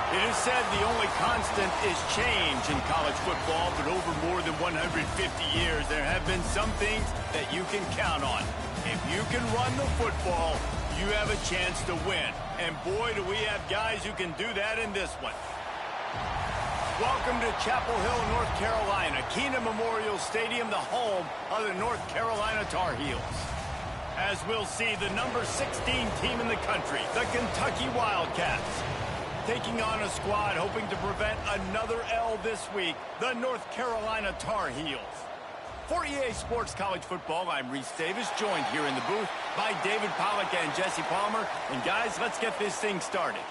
It is said the only constant is change in college football, but over more than 150 years, there have been some things that you can count on. If you can run the football, you have a chance to win. And boy, do we have guys who can do that in this one. Welcome to Chapel Hill, North Carolina, Keenan Memorial Stadium, the home of the North Carolina Tar Heels. As we'll see, the number 16 team in the country, the Kentucky Wildcats, taking on a squad hoping to prevent another L this week, the North Carolina Tar Heels. For EA Sports College Football, I'm Reese Davis, joined here in the booth by David Pollack and Jesse Palmer. And guys, let's get this thing started.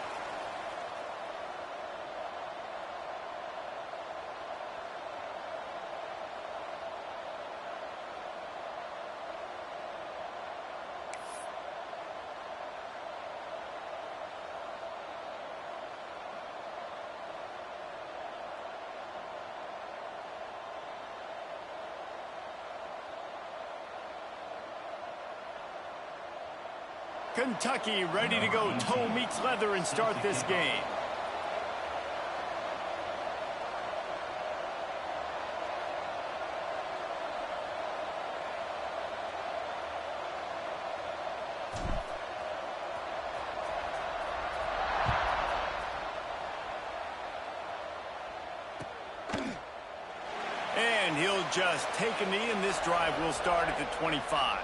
Kentucky ready to go toe meets leather and start this game. And he'll just take a knee, and this drive will start at the 25.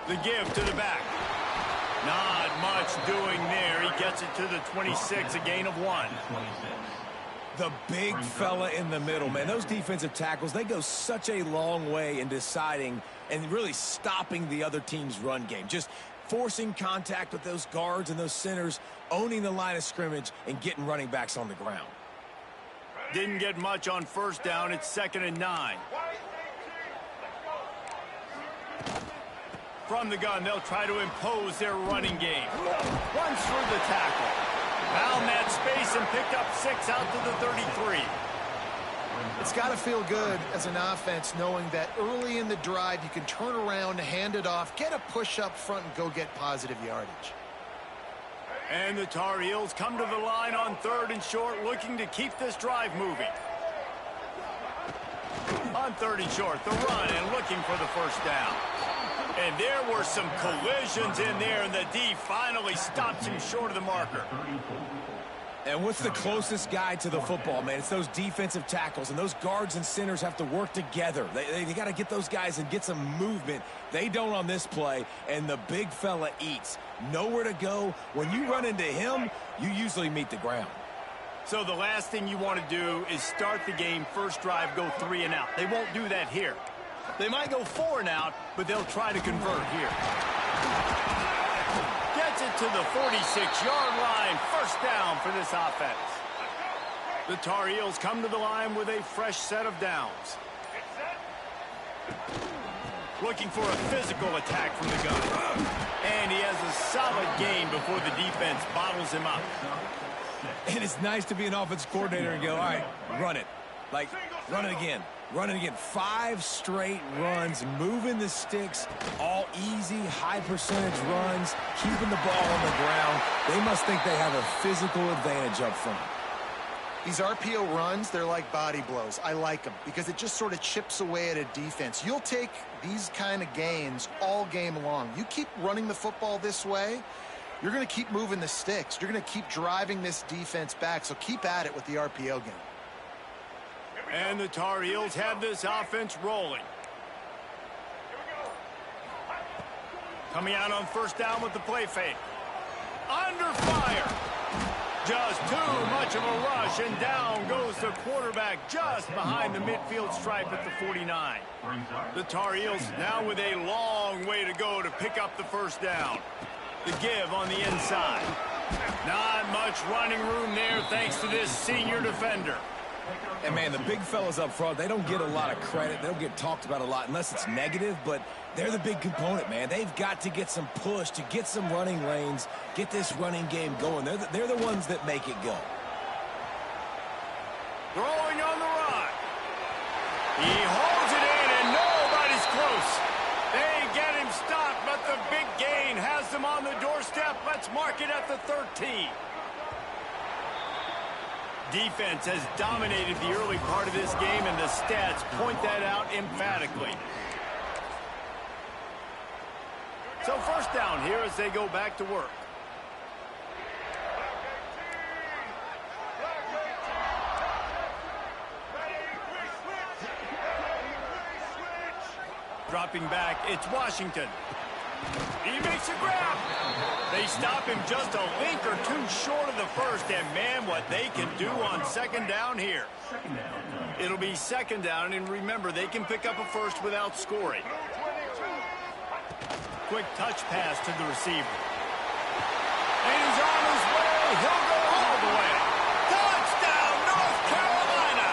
The give to the back. Not much doing there. He gets it to the 26, a gain of 1. The big fella in the middle, man. Those defensive tackles, they go such a long way in deciding and really stopping the other team's run game. Just forcing contact with those guards and those centers, owning the line of scrimmage, and getting running backs on the ground. Didn't get much on first down. It's 2nd and 9. From the gun, they'll try to impose their running game. Runs through the tackle. Found that space and picked up 6 out to the 33. It's got to feel good as an offense knowing that early in the drive you can turn around, hand it off, get a push up front, and go get positive yardage. And the Tar Heels come to the line on 3rd and short, looking to keep this drive moving. On 3rd and short, the run and looking for the first down. And there were some collisions in there, and the D finally stops him short of the marker. And what's the closest guy to the football, man? It's those defensive tackles, and those guards and centers have to work together. They got to get those guys and get some movement. They don't on this play, and the big fella eats. Nowhere to go. When you run into him, you usually meet the ground. So the last thing you want to do is start the game, first drive, go 3 and out. They won't do that here. They might go 4 and out, but they'll try to convert here. Gets it to the 46-yard line. First down for this offense. The Tar Heels come to the line with a fresh set of downs. Looking for a physical attack from the gun. And he has a solid gain before the defense bottles him up. And it's nice to be an offensive coordinator and go, all right, run it. Like, run it again. Run it again. 5 straight runs, moving the sticks, all easy, high percentage runs, keeping the ball on the ground. They must think they have a physical advantage up front. These RPO runs, they're like body blows. I like them because it just sort of chips away at a defense. You'll take these kind of gains all game long. You keep running the football this way, you're going to keep moving the sticks. You're going to keep driving this defense back, so keep at it with the RPO game. And the Tar Heels have this offense rolling. Coming out on first down with the play fake. Under fire. Just too much of a rush, and down goes the quarterback just behind the midfield stripe at the 49. The Tar Heels now with a long way to go to pick up the first down. The give on the inside. Not much running room there thanks to this senior defender. And, man, the big fellas up front, they don't get a lot of credit. They don't get talked about a lot unless it's negative, but they're the big component, man. They've got to get some push, to get some running lanes, get this running game going. They're the ones that make it go. Throwing on the run. He holds it in, and nobody's close. They get him stopped, but the big gain has them on the doorstep. Let's mark it at the 13. Defense has dominated the early part of this game, and the stats point that out emphatically. So first down here as they go back to work. Dropping back, it's Washington. He makes a grab. They stop him just a link or two short of the first, and man, what they can do on second down here. It'll be second down, and remember, they can pick up a first without scoring. Quick touch pass to the receiver. And he's on his way. He'll go all the way. Touchdown, North Carolina!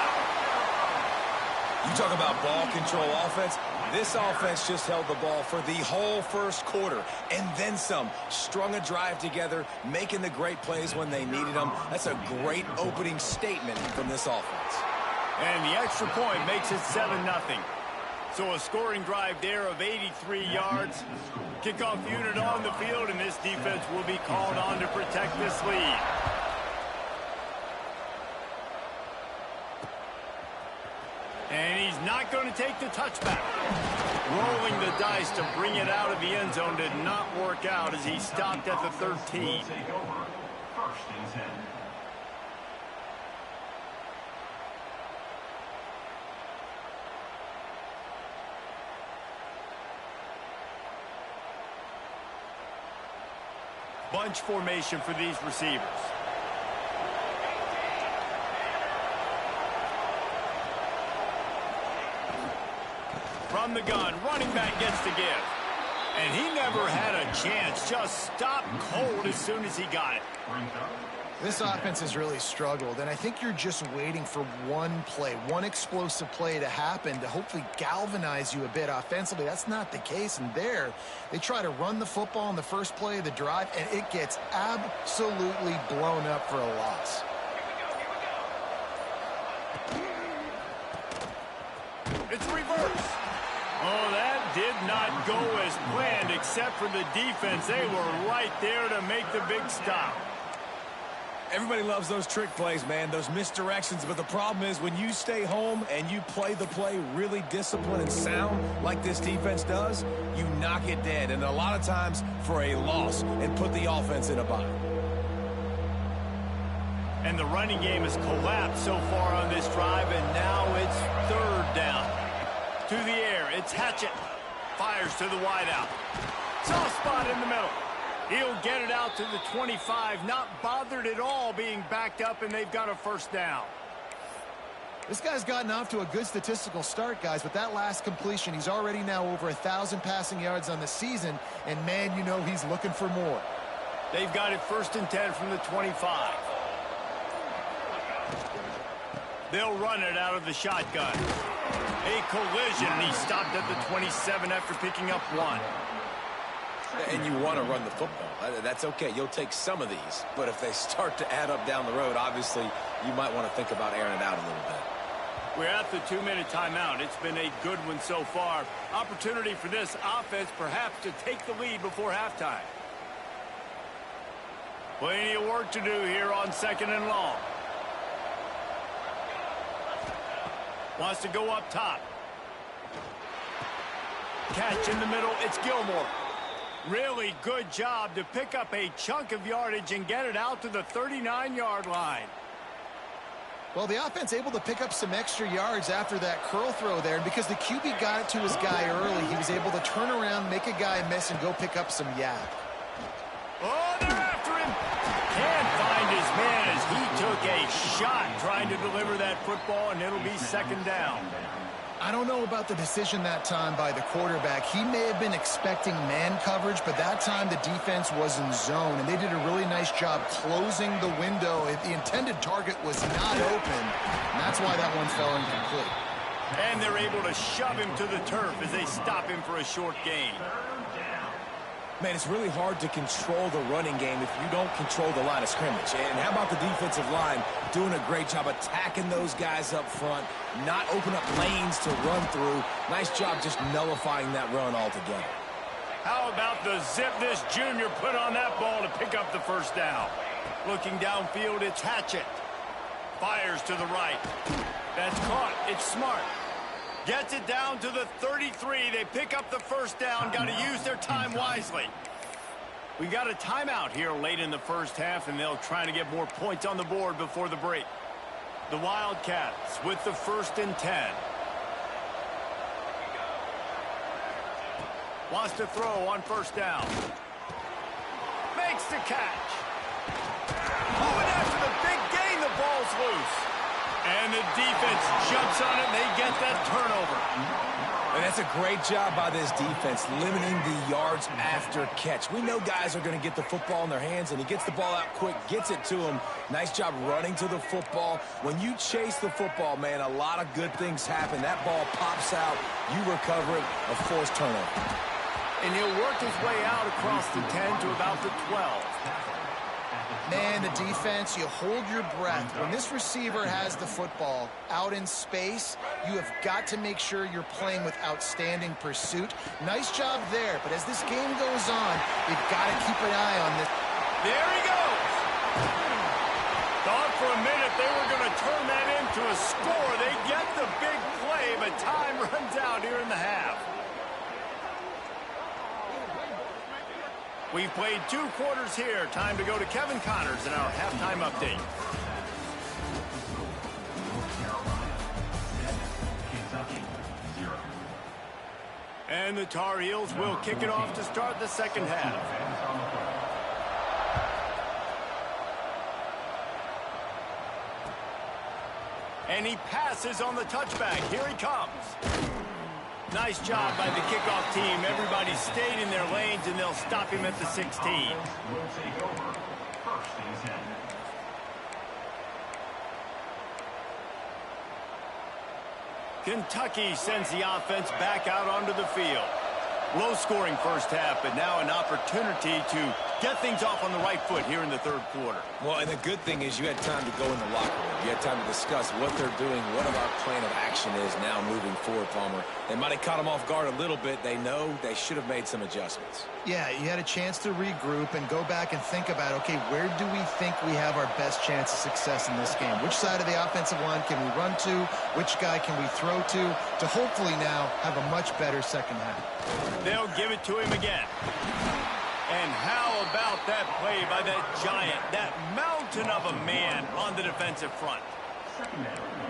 You talk about ball control offense. This offense just held the ball for the whole first quarter and then some. Strung a drive together, making the great plays when they needed them. That's a great opening statement from this offense. And the extra point makes it 7-0. So a scoring drive there of 83 yards. Kickoff unit on the field, and this defense will be called on to protect this lead. And he's not going to take the touchback. Rolling the dice to bring it out of the end zone did not work out as he stopped at the 13. Bunch formation for these receivers. From the gun, running back gets the give. And he never had a chance, just stopped cold as soon as he got it. This offense has really struggled, and I think you're just waiting for one play, one explosive play to happen to hopefully galvanize you a bit offensively. That's not the case, and there, they try to run the football in the first play of the drive, and it gets absolutely blown up for a loss. It's reverse. Oh, that did not go as planned, except for the defense. They were right there to make the big stop. Everybody loves those trick plays, man, those misdirections. But the problem is when you stay home and you play the play really disciplined and sound like this defense does, you knock it dead. And a lot of times for a loss and put the offense in a bind. And the running game has collapsed so far on this drive, and now it's third down. To the air, it's Hatchett. Fires to the wideout. Soft spot in the middle. He'll get it out to the 25, not bothered at all being backed up, and they've got a first down. This guy's gotten off to a good statistical start, guys. With that last completion, he's already now over 1,000 passing yards on the season, and, man, you know he's looking for more. They've got it 1st and 10 from the 25. They'll run it out of the shotgun. A collision, and he stopped at the 27 after picking up 1. And you want to run the football. That's okay. You'll take some of these. But if they start to add up down the road, obviously, you might want to think about airing it out a little bit. We're at the 2-minute timeout. It's been a good one so far. Opportunity for this offense perhaps to take the lead before halftime. Plenty of work to do here on 2nd and long. Wants to go up top. Catch in the middle. It's Gilmore. Really good job to pick up a chunk of yardage and get it out to the 39-yard line. Well, the offense able to pick up some extra yards after that curl throw there. And because the QB got it to his guy early, he was able to turn around, make a guy miss, and go pick up some yak. Oh, they're after him. Can't find his man as he took a shot trying to deliver that football, and it'll be 2nd down. I don't know about the decision that time by the quarterback. He may have been expecting man coverage, but that time the defense was in zone, and they did a really nice job closing the window. The intended target was not open, and that's why that one fell incomplete. And they're able to shove him to the turf as they stop him for a short gain. Man, it's really hard to control the running game if you don't control the line of scrimmage. And how about the defensive line doing a great job attacking those guys up front, not open up lanes to run through. Nice job just nullifying that run altogether. How about the zip this junior put on that ball to pick up the first down? Looking downfield, it's Hatchett. Fires to the right. That's caught. It's smart. Gets it down to the 33. They pick up the first down. Got to use their time wisely. We got a timeout here late in the first half, and they'll try to get more points on the board before the break. The Wildcats with the 1st and 10. Wants to throw on first down. Makes the catch. Oh, and after the big gain, the ball's loose. And the defense jumps on it, and they get that turnover. And that's a great job by this defense, limiting the yards after catch. We know guys are going to get the football in their hands, and he gets the ball out quick, gets it to him. Nice job running to the football. When you chase the football, man, a lot of good things happen. That ball pops out, you recover it, a forced turnover. And he'll work his way out across the 10 to about the 12. Man, the defense, you hold your breath. When this receiver has the football out in space, you have got to make sure you're playing with outstanding pursuit. Nice job there, but as this game goes on, you've got to keep an eye on this. There he goes. Thought for a minute they were going to turn that into a score. They get the big play, but time runs out here in the half. We've played 2 quarters here. Time to go to Kevin Connors in our halftime update. And the Tar Heels will kick it off to start the second half. And he passes on the touchback. Here he comes. Nice job by the kickoff team. Everybody stayed in their lanes, and they'll stop him at the 16. Kentucky sends the offense back out onto the field. Low-scoring first half, but now an opportunity to get things off on the right foot here in the third quarter. Well, and the good thing is you had time to go in the locker room. You had time to discuss what they're doing, what our plan of action is now moving forward, Palmer. They might have caught them off guard a little bit. They know they should have made some adjustments. Yeah, you had a chance to regroup and go back and think about, okay, where do we think we have our best chance of success in this game? Which side of the offensive line can we run to? Which guy can we throw to hopefully now have a much better second half? They'll give it to him again. And how about that play by that giant, that mountain of a man on the defensive front?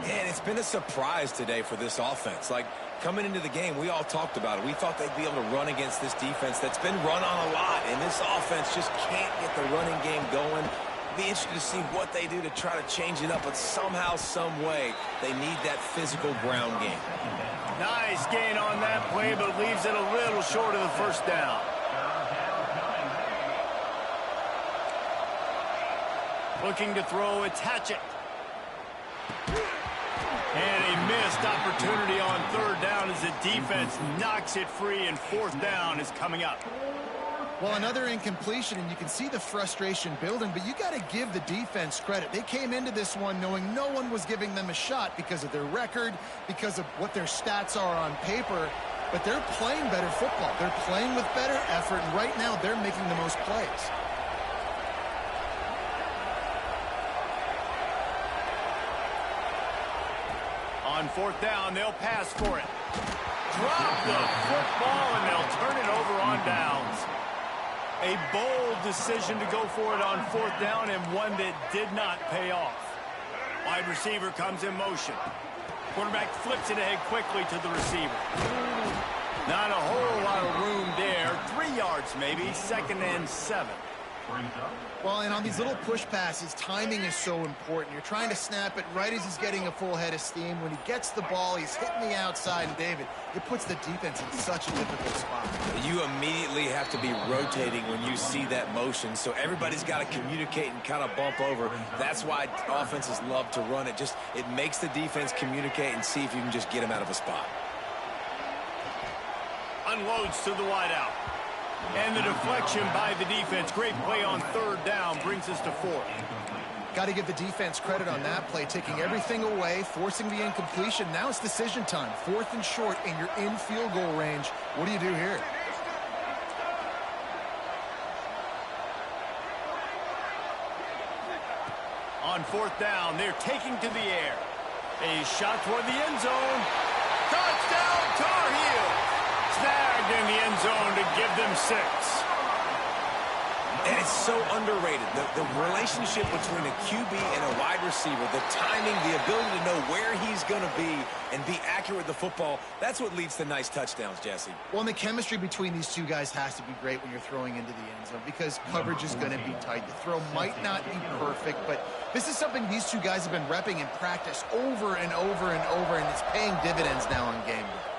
And it's been a surprise today for this offense. Like, coming into the game, we all talked about it. We thought they'd be able to run against this defense that's been run on a lot, and this offense just can't get the running game going. Be interested to see what they do to try to change it up, but somehow, some way, they need that physical ground game. Nice gain on that play, but leaves it a little short of the first down. Looking to throw, it's Hatchett. And a missed opportunity on third down as the defense knocks it free, and fourth down is coming up. Well, another incompletion, and you can see the frustration building, but you got to give the defense credit. They came into this one knowing no one was giving them a shot because of their record, because of what their stats are on paper, but they're playing better football. They're playing with better effort, and right now they're making the most plays. On fourth down, they'll pass for it. Drop the football, and they'll turn it over on downs. A bold decision to go for it on fourth down, and one that did not pay off. Wide receiver comes in motion. Quarterback flips it ahead quickly to the receiver. Not a whole lot of room there. 3 yards maybe, 2nd and 7. Well, and on these little push passes, timing is so important. You're trying to snap it right as he's getting a full head of steam. When he gets the ball, he's hitting the outside. And, David, it puts the defense in such a difficult spot. You immediately have to be rotating when you see that motion, so everybody's got to communicate and kind of bump over. That's why offenses love to run it. It makes the defense communicate and see if you can just get him out of a spot. Unloads to the wideout. And the deflection by the defense. Great play on third down brings us to 4th. Got to give the defense credit on that play, taking everything away, forcing the incompletion. Now it's decision time. 4th and short, and you're in field goal range. What do you do here? On 4th down, they're taking to the air. A shot toward the end zone. Touchdown, Tar Heels! Snagged in the end zone to give them 6. And it's so underrated. The relationship between a QB and a wide receiver, the timing, the ability to know where he's going to be and be accurate with the football, that's what leads to nice touchdowns, Jesse. Well, and the chemistry between these two guys has to be great when you're throwing into the end zone because coverage is going to be tight. The throw might not be perfect, but this is something these two guys have been repping in practice over and over and over, and it's paying dividends now on game day.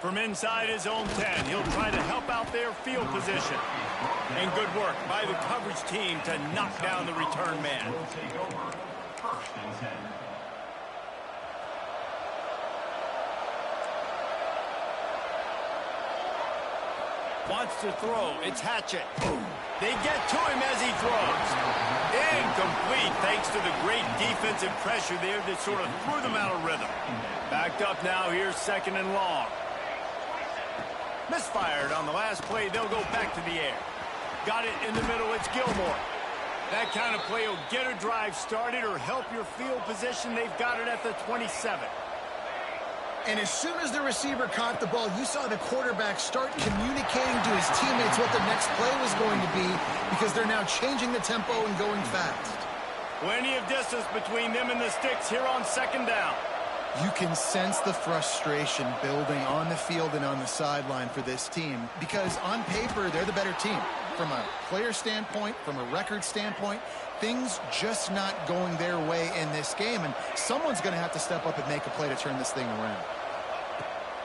From inside his own 10, he'll try to help out their field position. And good work by the coverage team to knock down the return man. Wants to throw. It's Hatchett. They get to him as he throws. Incomplete thanks to the great defensive pressure there that sort of threw them out of rhythm. Backed up now. Here's 2nd and long. Misfired on the last play. They'll go back to the air. Got it in the middle. It's Gilmore. That kind of play will get a drive started or help your field position. They've got it at the 27. And as soon as the receiver caught the ball, you saw the quarterback start communicating to his teammates what the next play was going to be because they're now changing the tempo and going fast. Plenty of distance between them and the sticks here on 2nd down. You can sense the frustration building on the field and on the sideline for this team because on paper, they're the better team. From a player standpoint, from a record standpoint, things just not going their way in this game, and someone's going to have to step up and make a play to turn this thing around.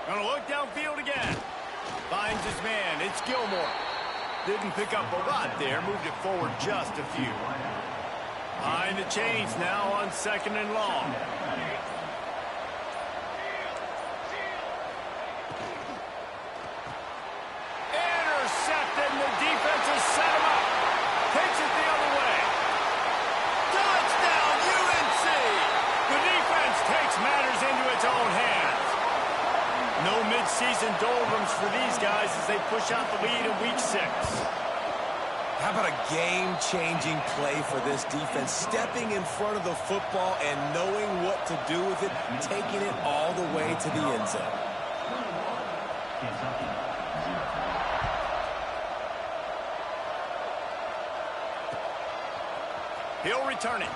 Going to look downfield again. Finds his man. It's Gilmore. Didn't pick up a lot there. Moved it forward just a few. Behind the chains now on 2nd and long. Mid-season doldrums for these guys as they push out the lead in week 6. How about a game-changing play for this defense? Stepping in front of the football and knowing what to do with it, taking it all the way to the end zone. He'll return it.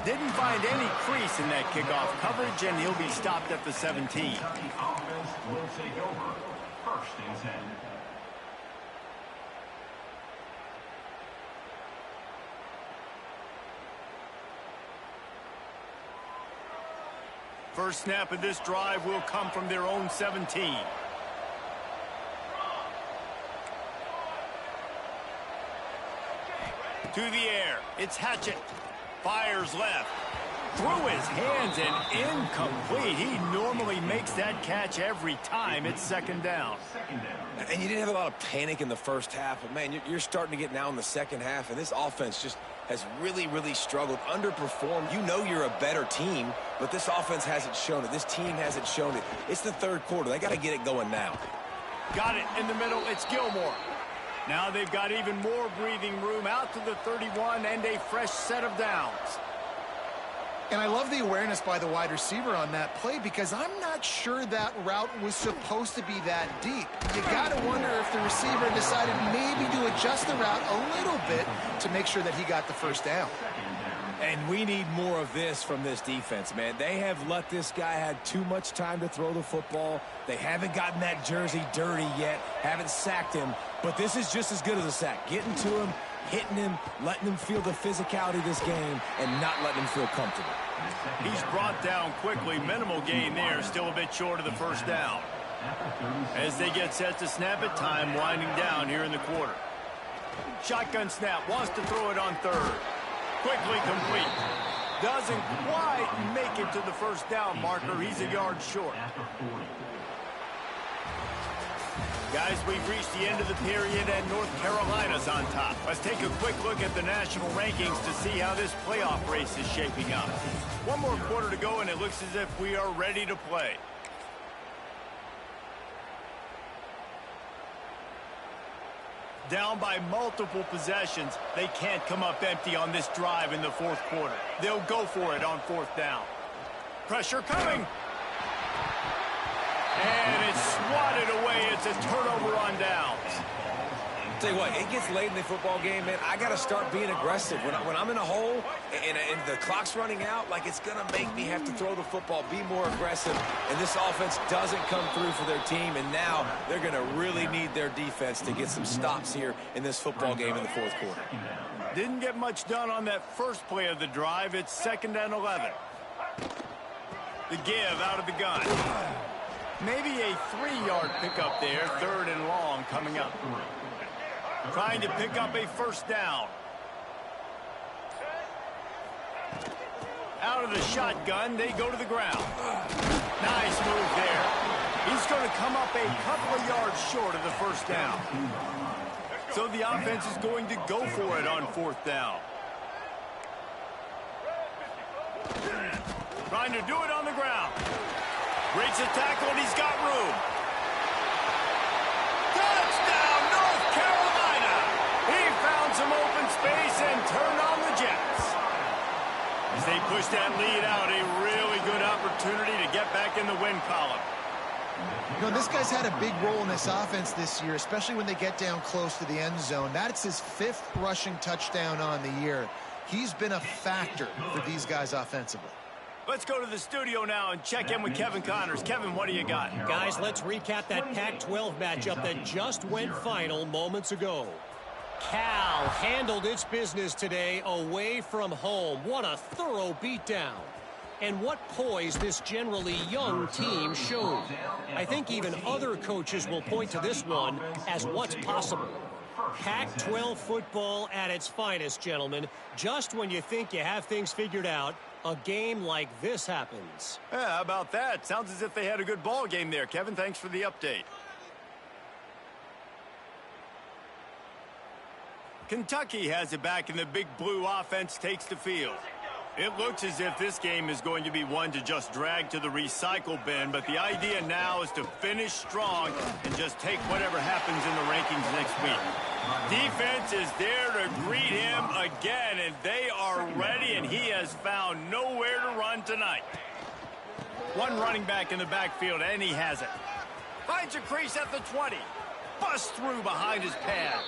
Didn't find any crease in that kickoff coverage, and he'll be stopped at the 17. First snap of this drive will come from their own 17. To the air. It's Hatchett. Fires left. Through his hands and incomplete. He normally makes that catch every time. It's 2nd down. And you didn't have a lot of panic in the first half, but, man, you're starting to get now in the second half, and this offense just has really, really struggled, underperformed. You know you're a better team, but this offense hasn't shown it. This team hasn't shown it. It's the 3rd quarter. They got to get it going now. Got it in the middle. It's Gilmore. Now they've got even more breathing room out to the 31 and a fresh set of downs. And I love the awareness by the wide receiver on that play because I'm not sure that route was supposed to be that deep. You got to wonder if the receiver decided maybe to adjust the route a little bit to make sure that he got the first down. And we need more of this from this defense, man. They have let this guy have too much time to throw the football. They haven't gotten that jersey dirty yet, haven't sacked him. But this is just as good as a sack. Getting to him, hitting him, letting him feel the physicality of this game, and not letting him feel comfortable. He's brought down quickly. Minimal gain there, still a bit short of the first down. As they get set to snap it, time winding down here in the quarter. Shotgun snap, wants to throw it on third. Quickly complete. Doesn't quite make it to the first down marker. He's a yard short. Guys, we've reached the end of the period, and North Carolina's on top. Let's take a quick look at the national rankings to see how this playoff race is shaping up. One more quarter to go, and it looks as if we are ready to play. Down by multiple possessions, they can't come up empty on this drive in the fourth quarter. They'll go for it on fourth down. Pressure coming. And it's swatted away. It's a turnover on downs. Tell you what, it gets late in the football game, man. I got to start being aggressive. When I'm in a hole and the clock's running out, like, it's going to make me have to throw the football, be more aggressive. And this offense doesn't come through for their team, and now they're going to really need their defense to get some stops here in this football game in the fourth quarter. Didn't get much done on that first play of the drive. It's 2nd and 11. The give out of the gun. Maybe a 3-yard pickup there, 3rd and long coming up. Trying to pick up a first down. Out of the shotgun, they go to the ground. Nice move there. He's going to come up a couple of yards short of the first down. So the offense is going to go for it on fourth down. Trying to do it on the ground. Breaks the tackle, and he's got room. Touchdown, North Carolina! He found some open space and turned on the Jets. As they push that lead out, a really good opportunity to get back in the win column. You know, this guy's had a big role in this offense this year, especially when they get down close to the end zone. That's his 5th rushing touchdown on the year. He's been a factor for these guys offensively. Let's go to the studio now and check in with Kevin Connors. Kevin, what do you got? Guys, let's recap that Pac-12 matchup that just went final moments ago. Cal handled its business today away from home. What a thorough beatdown. And what poise this generally young team showed. I think even other coaches will point to this one as what's possible. Pac-12 football at its finest, gentlemen. Just when you think you have things figured out, a game like this happens. Yeah, how about that? Sounds as if they had a good ball game there. Kevin, thanks for the update. Kentucky has it back, and the big blue offense takes the field. It looks as if this game is going to be one to just drag to the recycle bin, but the idea now is to finish strong and just take whatever happens in the rankings next week. Defense is there to greet him again, and they are ready, and he has found nowhere to run tonight. One running back in the backfield, and he has it. Finds a crease at the 20. Busts through behind his pad.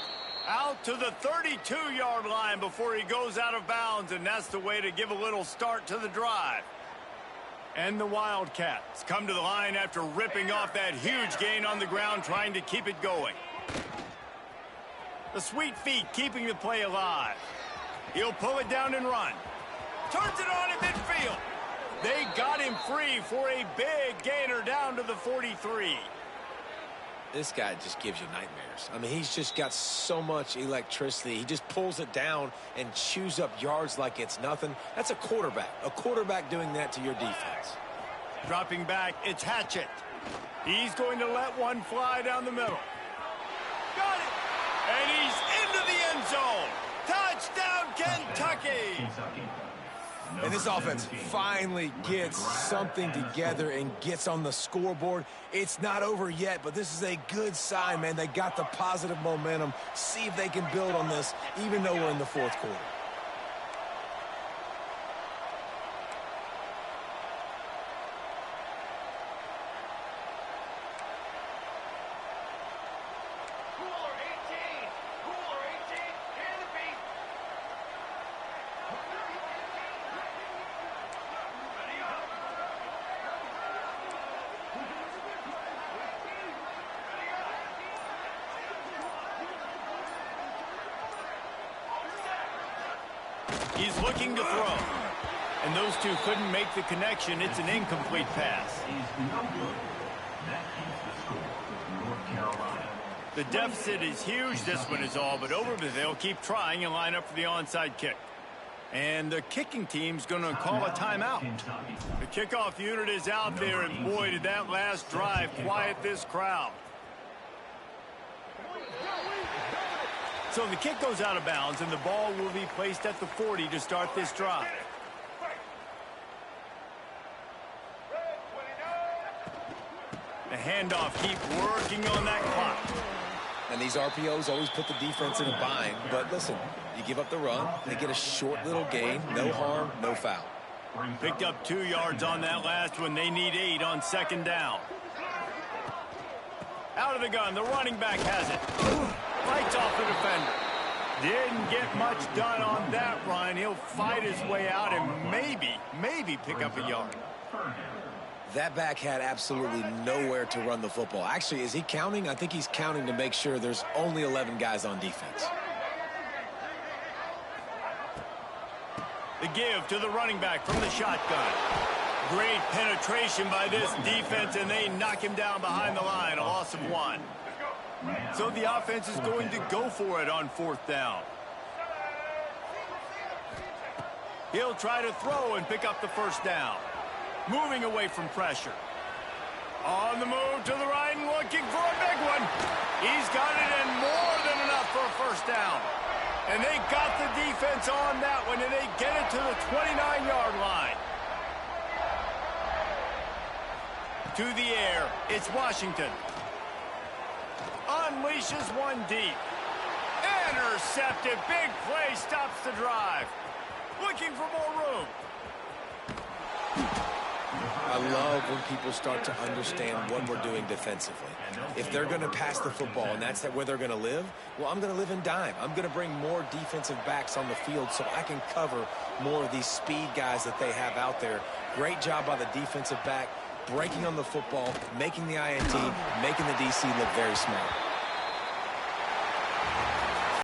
Out to the 32-yard line before he goes out of bounds, and that's the way to give a little start to the drive. And the Wildcats come to the line after ripping off that huge gain on the ground, trying to keep it going. The sweet feet keeping the play alive. He'll pull it down and run. Turns it on in midfield. They got him free for a big gainer down to the 43. This guy just gives you nightmares. I mean, he's just got so much electricity. He just pulls it down and chews up yards like it's nothing. That's a quarterback. A quarterback doing that to your defense. Dropping back, it's Hatchett. He's going to let one fly down the middle. Got it! And he's into the end zone. Touchdown, Kentucky! And this offense finally gets something together and gets on the scoreboard. It's not over yet, but this is a good sign, man. They got the positive momentum. See if they can build on this, even though we're in the fourth quarter. He's looking to throw. And those two couldn't make the connection. It's an incomplete pass. The deficit is huge. This one is all but over, but they'll keep trying and line up for the onside kick. And the kicking team's going to call a timeout. The kickoff unit is out there, and boy, did that last drive quiet this crowd. So the kick goes out of bounds, and the ball will be placed at the 40 to start this drive. The handoff, keep working on that clock. And these RPOs always put the defense in a bind. But listen, you give up the run, they get a short little gain, no harm, no foul. Picked up 2 yards on that last one. They need 8 on second down. Out of the gun, the running back has it. Fights off the defender. Didn't get much done on that run. He'll fight his way out and maybe pick up a yard. That back had absolutely nowhere to run the football. Actually, is he counting? I think he's counting to make sure there's only 11 guys on defense. The give to the running back from the shotgun. Great penetration by this defense, and they knock him down behind the line, a loss of 1. So the offense is going to go for it on 4th down. He'll try to throw and pick up the first down. Moving away from pressure. On the move to the right and looking for a big one. He's got it and more than enough for a first down. And they got the defense on that one, and they get it to the 29-yard line. To the air, it's Washington. Unleashes one deep. Intercepted. Big play stops the drive. Looking for more room. I love when people start to understand what we're doing defensively. If they're going to pass the football and that's where they're going to live, well, I'm going to live in dime. I'm going to bring more defensive backs on the field so I can cover more of these speed guys that they have out there. Great job by the defensive back, breaking on the football, making the INT, making the DC look very smart.